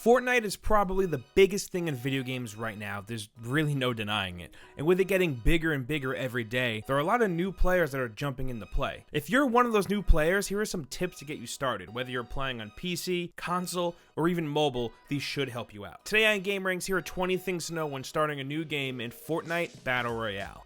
Fortnite is probably the biggest thing in video games right now. There's really no denying it. And with it getting bigger and bigger every day, there are a lot of new players that are jumping into play. If you're one of those new players, here are some tips to get you started. Whether you're playing on PC, console, or even mobile, these should help you out. Today on gameranx, here are 20 things to know when starting a new game in Fortnite Battle Royale.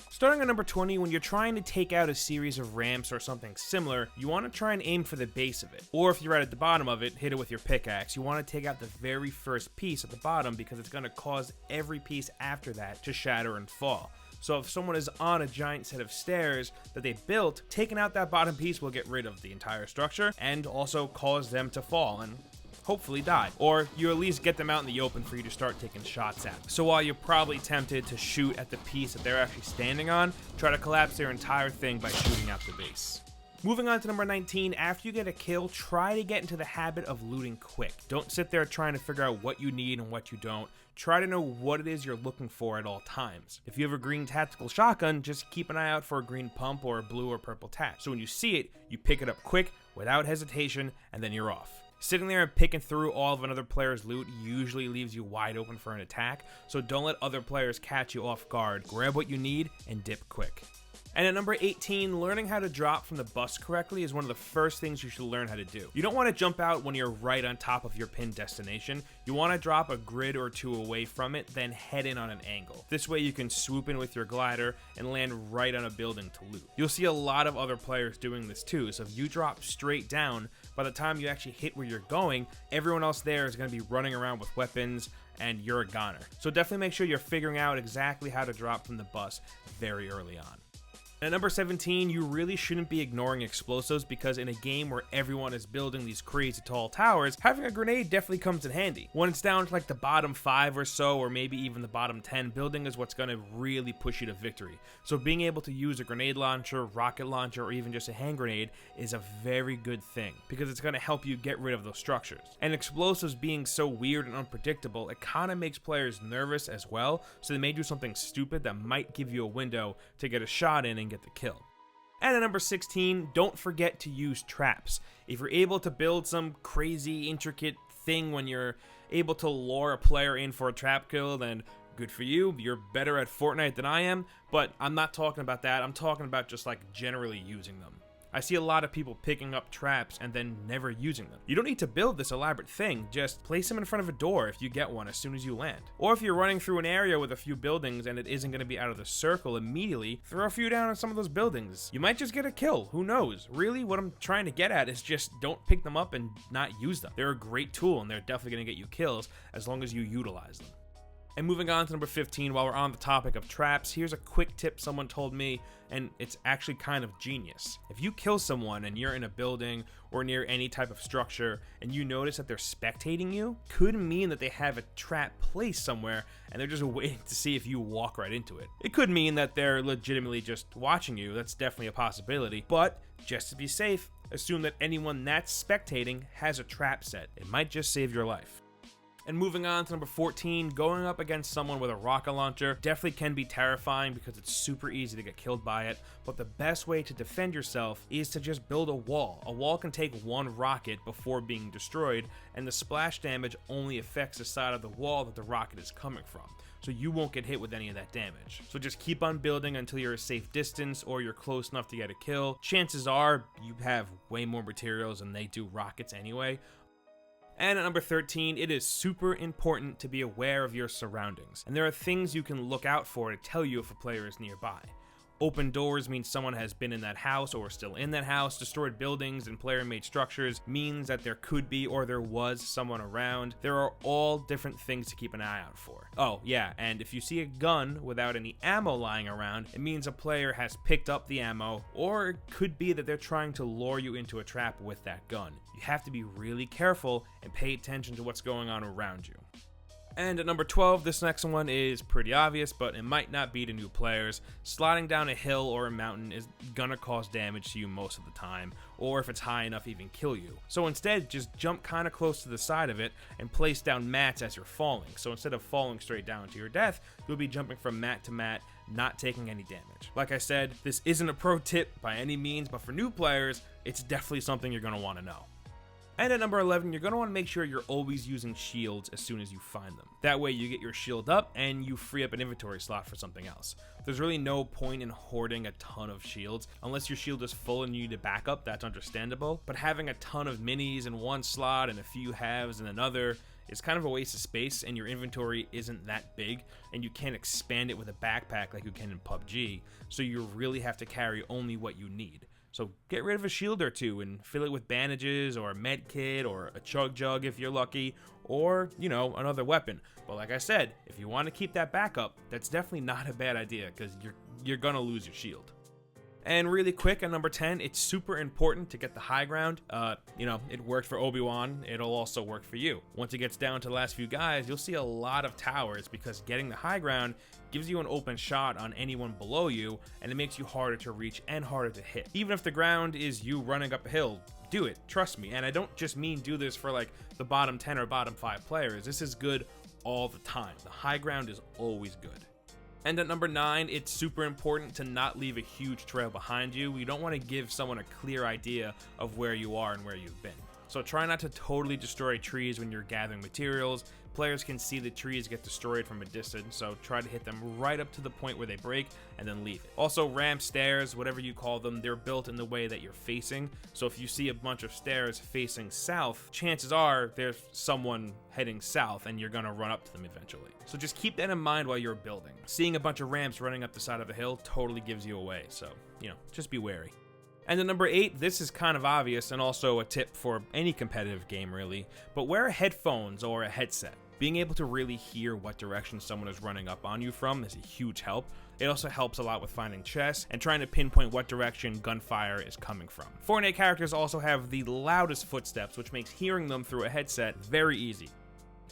Starting at number 20, when you're trying to take out a series of ramps or something similar, you want to try and aim for the base of it. Or if you're right at the bottom of it, hit it with your pickaxe. You want to take out the very first piece at the bottom because it's going to cause every piece after that to shatter and fall. So if someone is on a giant set of stairs that they built, taking out that bottom piece will get rid of the entire structure and also cause them to fall and hopefully die, or you at least get them out in the open for you to start taking shots at. So while you're probably tempted to shoot at the piece that they're actually standing on, try to collapse their entire thing by shooting out the base. Moving on to number 19, after you get a kill, try to get into the habit of looting quick. Don't sit there trying to figure out what you need and what you don't. Try to know what it is you're looking for at all times. If you have a green tactical shotgun, just keep an eye out for a green pump or a blue or purple tac. So when you see it, you pick it up quick, without hesitation, and then you're off. Sitting there and picking through all of another player's loot usually leaves you wide open for an attack, so don't let other players catch you off guard. Grab what you need and dip quick. And at number 18, learning how to drop from the bus correctly is one of the first things you should learn how to do. You don't want to jump out when you're right on top of your pinned destination. You want to drop a grid or two away from it, then head in on an angle. This way you can swoop in with your glider and land right on a building to loot. You'll see a lot of other players doing this too, so if you drop straight down, by the time you actually hit where you're going, everyone else there is going to be running around with weapons and you're a goner. So definitely make sure you're figuring out exactly how to drop from the bus very early on. At number 17, you really shouldn't be ignoring explosives because in a game where everyone is building these crazy tall towers, having a grenade definitely comes in handy. When it's down to like the bottom 5 or so, or maybe even the bottom 10, building is what's going to really push you to victory. So being able to use a grenade launcher, rocket launcher, or even just a hand grenade is a very good thing because it's going to help you get rid of those structures. And explosives being so weird and unpredictable, it kind of makes players nervous as well, so they may do something stupid that might give you a window to get a shot in and get the kill. And at number 16, don't forget to use traps. If you're able to build some crazy intricate thing when you're able to lure a player in for a trap kill, then good for you. You're better at Fortnite than I am, but I'm not talking about that. I'm talking about just like generally using them. I see a lot of people picking up traps and then never using them. You don't need to build this elaborate thing, just place them in front of a door if you get one as soon as you land. Or if you're running through an area with a few buildings and it isn't going to be out of the circle immediately, throw a few down on some of those buildings. You might just get a kill, who knows? Really, what I'm trying to get at is just don't pick them up and not use them. They're a great tool and they're definitely going to get you kills as long as you utilize them. And moving on to number 15, while we're on the topic of traps, here's a quick tip someone told me, and it's actually kind of genius. If you kill someone and you're in a building or near any type of structure and you notice that they're spectating you, could mean that they have a trap placed somewhere and they're just waiting to see if you walk right into it. It could mean that they're legitimately just watching you. That's definitely a possibility, but just to be safe, assume that anyone that's spectating has a trap set. It might just save your life. And moving on to number 14, going up against someone with a rocket launcher definitely can be terrifying because it's super easy to get killed by it, but the best way to defend yourself is to just build a wall. A wall can take one rocket before being destroyed, and the splash damage only affects the side of the wall that the rocket is coming from, so you won't get hit with any of that damage. So just keep on building until you're a safe distance or you're close enough to get a kill. Chances are you have way more materials than they do rockets anyway. And at number 13, it is super important to be aware of your surroundings, and there are things you can look out for to tell you if a player is nearby. Open doors means someone has been in that house or still in that house. Destroyed buildings and player-made structures means that there could be or there was someone around. There are all different things to keep an eye out for. Oh yeah, and if you see a gun without any ammo lying around, it means a player has picked up the ammo, or it could be that they're trying to lure you into a trap with that gun. You have to be really careful and pay attention to what's going on around you. And at number 12, this next one is pretty obvious, but it might not be to new players. Sliding down a hill or a mountain is gonna cause damage to you most of the time, or if it's high enough, even kill you. So instead, just jump kinda close to the side of it and place down mats as you're falling. So instead of falling straight down to your death, you'll be jumping from mat to mat, not taking any damage. Like I said, this isn't a pro tip by any means, but for new players, it's definitely something you're gonna wanna know. And at number 11, you're going to want to make sure you're always using shields as soon as you find them. That way you get your shield up and you free up an inventory slot for something else. There's really no point in hoarding a ton of shields. Unless your shield is full and you need to back up, that's understandable. But having a ton of minis in one slot and a few halves in another is kind of a waste of space, and your inventory isn't that big, and you can't expand it with a backpack like you can in PUBG, so you really have to carry only what you need. So get rid of a shield or two and fill it with bandages or a med kit or a chug jug if you're lucky, or, you know, another weapon. But like I said, if you want to keep that backup, that's definitely not a bad idea, because you're gonna lose your shield. And really quick, at number 10, it's super important to get the high ground. You know, it worked for Obi-Wan, it'll also work for you. Once it gets down to the last few guys, you'll see a lot of towers, because getting the high ground gives you an open shot on anyone below you, and it makes you harder to reach and harder to hit. Even if the ground is you running up a hill, do it, trust me. And I don't just mean do this for like the bottom 10 or bottom 5 players. This is good all the time. The high ground is always good. And at number 9, it's super important to not leave a huge trail behind you. You don't want to give someone a clear idea of where you are and where you've been. So try not to totally destroy trees when you're gathering materials. Players can see the trees get destroyed from a distance, so try to hit them right up to the point where they break and then leave it. Also, ramps, stairs, whatever you call them, they're built in the way that you're facing. So if you see a bunch of stairs facing south, chances are there's someone heading south and you're gonna run up to them eventually. So just keep that in mind while you're building. Seeing a bunch of ramps running up the side of a hill totally gives you away, so, you know, just be wary. And at number 8, this is kind of obvious and also a tip for any competitive game really, but wear headphones or a headset. Being able to really hear what direction someone is running up on you from is a huge help. It also helps a lot with finding chests and trying to pinpoint what direction gunfire is coming from. Fortnite characters also have the loudest footsteps, which makes hearing them through a headset very easy.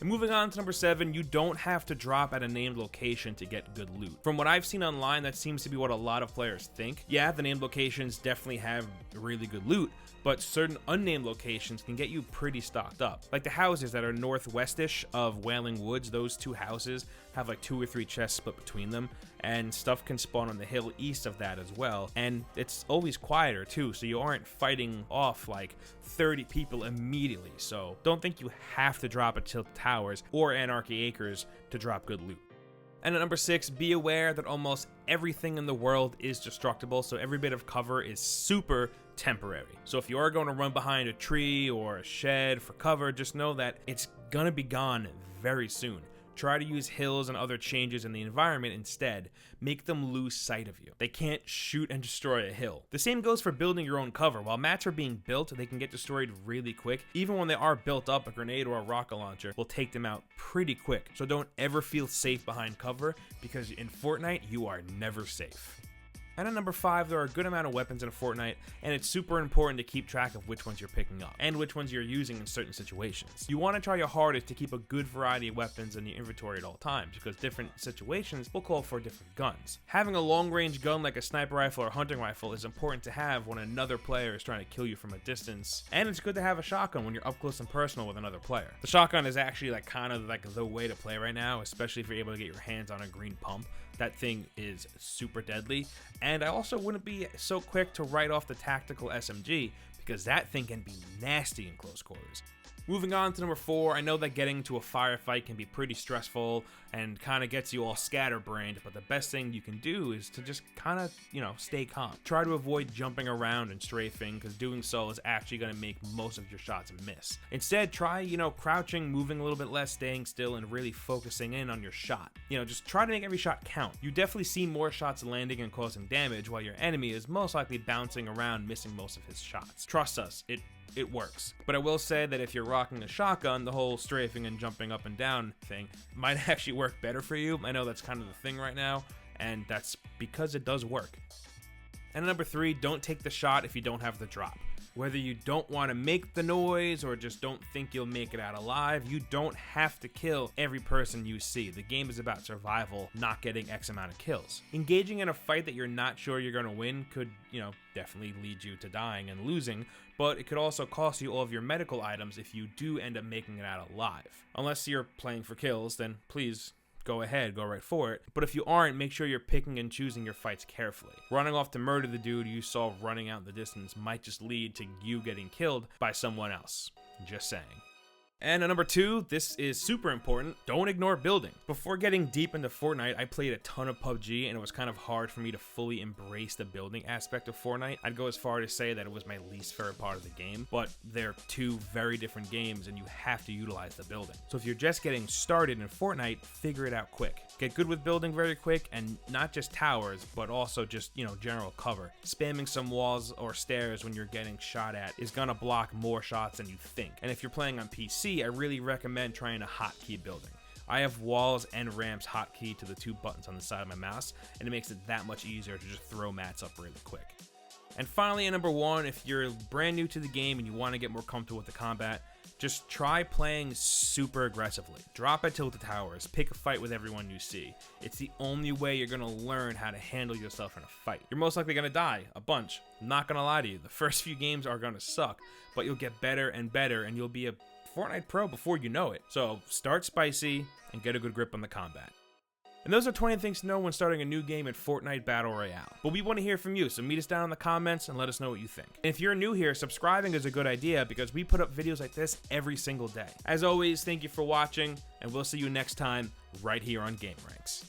And moving on to number 7, you don't have to drop at a named location to get good loot. From what I've seen online, that seems to be what a lot of players think. Yeah, the named locations definitely have really good loot, but certain unnamed locations can get you pretty stocked up. Like the houses that are northwestish of Wailing Woods, those 2 houses have like 2 or 3 chests split between them, and stuff can spawn on the hill east of that as well. And it's always quieter too, so you aren't fighting off like 30 people immediately. So don't think you have to drop at Tilt Towers or Anarchy Acres to drop good loot. And at number 6, be aware that almost everything in the world is destructible, so every bit of cover is super temporary. So if you are going to run behind a tree or a shed for cover, just know that it's gonna be gone very soon. Try to use hills and other changes in the environment instead. Make them lose sight of you. They can't shoot and destroy a hill. The same goes for building your own cover. While mats are being built, they can get destroyed really quick. Even when they are built up, a grenade or a rocket launcher will take them out pretty quick. So don't ever feel safe behind cover, because in Fortnite, you are never safe. And at number 5, there are a good amount of weapons in Fortnite, and it's super important to keep track of which ones you're picking up, and which ones you're using in certain situations. You want to try your hardest to keep a good variety of weapons in your inventory at all times, because different situations will call for different guns. Having a long-range gun like a sniper rifle or hunting rifle is important to have when another player is trying to kill you from a distance, and it's good to have a shotgun when you're up close and personal with another player. The shotgun is actually like kind of like the way to play right now, especially if you're able to get your hands on a green pump. That thing is super deadly, and I also wouldn't be so quick to write off the tactical SMG, because that thing can be nasty in close quarters. Moving on to number 4, I know that getting to a firefight can be pretty stressful and kind of gets you all scatterbrained, but the best thing you can do is to just kind of, stay calm. Try to avoid jumping around and strafing, because doing so is actually going to make most of your shots miss. Instead, try, crouching, moving a little bit less, staying still, and really focusing in on your shot. Just try to make every shot count. You definitely see more shots landing and causing damage, while your enemy is most likely bouncing around, missing most of his shots. Trust us, it works. But I will say that if you're rocking a shotgun, the whole strafing and jumping up and down thing might actually work better for you. I know that's kind of the thing right now, and that's because it does work. And number 3, don't take the shot if you don't have the drop. Whether you don't want to make the noise or just don't think you'll make it out alive, you don't have to kill every person you see. The game is about survival, not getting X amount of kills. Engaging in a fight that you're not sure you're going to win could, definitely lead you to dying and losing, but it could also cost you all of your medical items if you do end up making it out alive. Unless you're playing for kills, then please go ahead, go right for it. But if you aren't, make sure you're picking and choosing your fights carefully. Running off to murder the dude you saw running out in the distance might just lead to you getting killed by someone else. Just saying. And number 2, this is super important, don't ignore building. Before getting deep into Fortnite, I played a ton of PUBG, and it was kind of hard for me to fully embrace the building aspect of Fortnite. I'd go as far to say that it was my least favorite part of the game, but they're two very different games and you have to utilize the building. So if you're just getting started in Fortnite, figure it out quick. Get good with building very quick, and not just towers, but also just, general cover. Spamming some walls or stairs when you're getting shot at is gonna block more shots than you think. And if you're playing on PC, I really recommend trying a hotkey building. I have walls and ramps hotkey to the 2 buttons on the side of my mouse, and it makes it that much easier to just throw mats up really quick. And finally, at number 1, if you're brand new to the game and you want to get more comfortable with the combat, just try playing super aggressively. Drop at tilted towers, pick a fight with everyone you see. It's the only way you're gonna learn how to handle yourself in a fight. You're most likely gonna die, a bunch. I'm not gonna lie to you, the first few games are gonna suck, but you'll get better and better and you'll be a Fortnite pro before you know it. So start spicy and get a good grip on the combat. And those are 20 things to know when starting a new game in Fortnite Battle Royale. But we want to hear from you, so meet us down in the comments and let us know what you think. And if you're new here, subscribing is a good idea because we put up videos like this every single day. As always, thank you for watching, and we'll see you next time right here on gameranx.